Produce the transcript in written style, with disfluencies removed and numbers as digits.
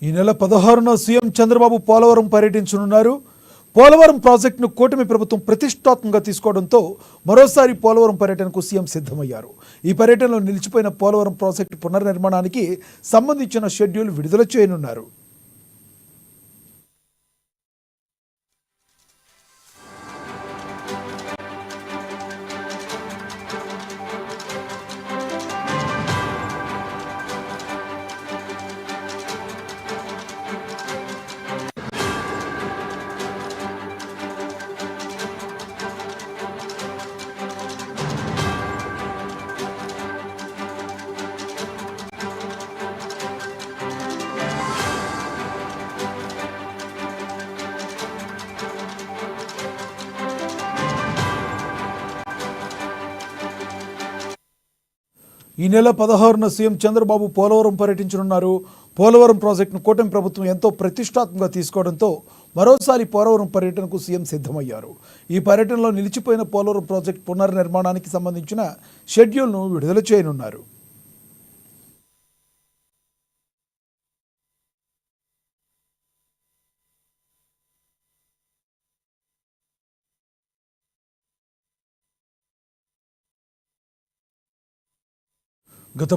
ఈ నెల 16న సీఎం చంద్రబాబు పోలవరం పర్యటించనున్నారు. పోలవరం ప్రాజెక్టును కూటమి ప్రభుత్వం ప్రతిష్టాత్మకంగా తీసుకోవడంతో మరోసారి పోలవరం పర్యటనకు సీఎం సిద్ధమయ్యారు. ఈ పర్యటనలో నిలిచిపోయిన పోలవరం ప్రాజెక్టు పునర్నిర్మాణానికి సంబంధించిన షెడ్యూల్ విడుదల చేయనున్నారు. ఈ నెల 16న సీఎం చంద్రబాబు పోలవరం పర్యటించనున్నారు. పోలవరం ప్రాజెక్టును కూటమి ప్రభుత్వం ఎంతో ప్రతిష్టాత్మకంగా తీసుకోవడంతో మరోసారి పోలవరం పర్యటనకు సీఎం సిద్ధమయ్యారు. ఈ పర్యటనలో నిలిచిపోయిన పోలవరం ప్రాజెక్టు పునర్నిర్మాణానికి సంబంధించిన షెడ్యూల్ను విడుదల చేయనున్నారు. గత